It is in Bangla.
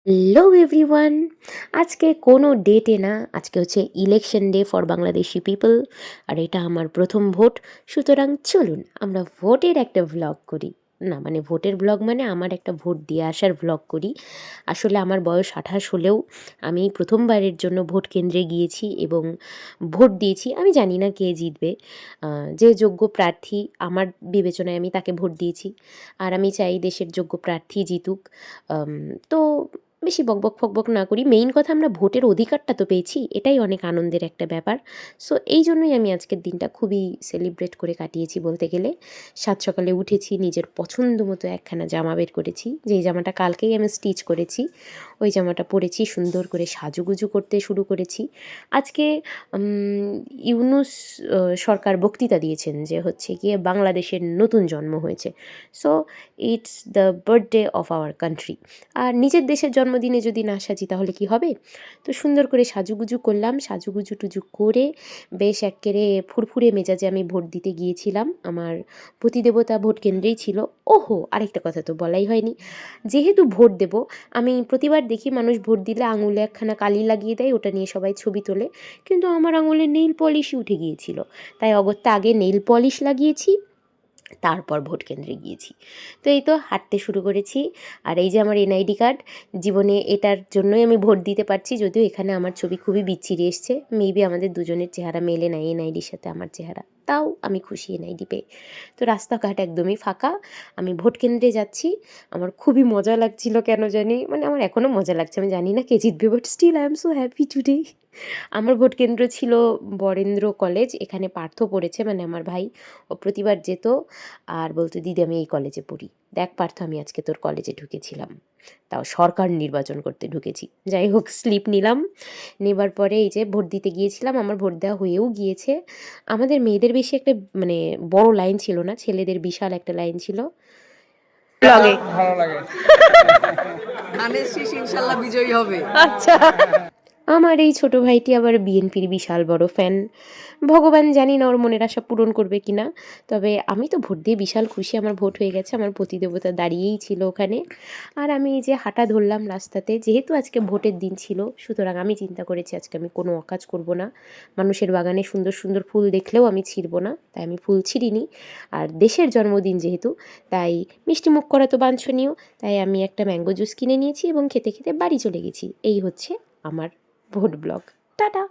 হ্যালো এভরিওয়ান, আজকে কোনো ডেটে না, আজকে হচ্ছে election day for Bangladeshi people. আর এটা আমার প্রথম ভোট। সুতরাং চলুন আমরা ভোটের একটা ভ্লগ করি। না মানে ভোটের ভ্লগ মানে আমার একটা ভোট দিয়ে আসার ভ্লগ করি। আসলে আমার বয়স 28 হলেও আমি প্রথমবারের জন্য ভোট কেন্দ্রে গিয়েছি এবং ভোট দিয়েছি। আমি জানি না কে জিতবে, যে যোগ্য প্রার্থী আমার বিবেচনায় আমি তাকে ভোট দিয়েছি। আর আমি চাই দেশের যোগ্য প্রার্থী জিতুক। তো বেশি বকবক ফকবক না করি, মেইন কথা আমরা ভোটের অধিকারটা তো পেয়েছি, এটাই অনেক আনন্দের একটা ব্যাপার। সো এই জন্যই আমি আজকের দিনটা খুবই সেলিব্রেট করে কাটিয়েছি বলতে গেলে। সাত সকালে উঠেছি, নিজের পছন্দ মতো একখানা জামা বের করেছি, যেই জামাটা কালকেই আমি স্টিচ করেছি। ওই জামাটা পরেছি, সুন্দর করে সাজুগুজু করতে শুরু করেছি। আজকে ইউনূস সরকার বক্তৃতা দিয়েছেন যে হচ্ছে গিয়ে বাংলাদেশের নতুন জন্ম হয়েছে। So it's the birthday of our country. আর নিজের দেশের জন্মদিনে যদি না সাজি তাহলে কি হবে? তো সুন্দর করে সাজুগুজু করলাম, সাজুগুজু টুজু করে বেশ এক্কেরে ফুরফুরে মেজাজে আমি ভোট দিতে গিয়েছিলাম। আমার পতিদেবতা ভোট কেন্দ্রেই ছিল। ওহো! আরেকটা কথা তো বলাই হয়নি। যেহেতু ভোট দেব, আমি প্রতিবার দেখি মানুষ ভোট দিলে আঙুলে একখানা কালি লাগিয়ে দেয়, ওটা নিয়ে সবাই ছবি তোলে। কিন্তু আমার আঙুলে নেইল পলিশই উঠে গিয়েছিল। তাই অগত্যা আগে নেইল পলিশ লাগিয়েছি, তারপর ভোট কেন্দ্রে গিয়েছি। তো এই তো হাঁটতে শুরু করেছি। আর এই যে আমার এনআইডি কার্ড, জীবনে এটার জন্যই আমি ভোট দিতে পারছি, যদিও এখানে আমার ছবি খুবই বিচ্ছিরি এসছে। মেবি আমাদের দুজনের চেহারা মেলে না এনআইডির সাথে আমার চেহারা, তাও আমি খুশি এনআইডি পেয়ে। তো রাস্তাঘাট একদমই ফাঁকা, আমি ভোট কেন্দ্রে যাচ্ছি। আমার খুবই মজা লাগছিল কেন জানি, মানে আমার এখনও মজা লাগছে, আমি জানি না কে জিতবে, but still I am so happy today. আমার ভোট কেন্দ্র ছিল বরেন্দ্র কলেজ। এখানে পার্থ পড়েছে, মানে আমার ভাই। ও প্রতিবার যেত আর বলতো, দিদি আমি এই কলেজে পড়ি। দেখ পার্থ, আমি আজকে তোর কলেজে ঢুকেছিলাম, তাও সরকার নির্বাচন করতে ঢুকেছি। যাই হোক, স্লিপ নিলাম। নেবার পরে এই যে ভোট দিতে গিয়েছিলাম, আমার ভোট দেওয়া হয়েও গিয়েছে। আমাদের মেয়েদের বেশি একটা মানে বড় লাইন ছিল না, ছেলেদের বিশাল একটা লাইন ছিল। ব্লগে ভালো লাগে। ধানের শীষ ইনশাল্লাহ বিজয়ী হবে। আচ্ছা, আমার এই ছোট ভাইটি আবার বিএনপির বিশাল বড় ফ্যান। ভগবান জানি না ওর মনের আশা পূরণ করবে কি না। তবে আমি তো ভোট দিয়ে বিশাল খুশি, আমার ভোট হয়ে গেছে। আমার পতিদেবতা দাঁড়িয়েই ছিল ওখানে। আর আমি এই যে হাঁটা ধরলাম রাস্তাতে, যেহেতু আজকে ভোটের দিন ছিল, সুতরাং আমি চিন্তা করেছি আজকে আমি কোনো অকাজ করব না। মানুষের বাগানে সুন্দর সুন্দর ফুল দেখলেও আমি ছিঁড়ব না, তাই আমি ফুল ছিঁড়িনি। আর দেশের জন্মদিন যেহেতু, তাই মিষ্টি মুখ করা তো বাঞ্ছনীয়। তাই আমি একটা ম্যাঙ্গো জুস কিনে নিয়েছি এবং খেতে খেতে বাড়ি চলে গেছি। এই হচ্ছে আমার ভোট ব্লগ। টাটা।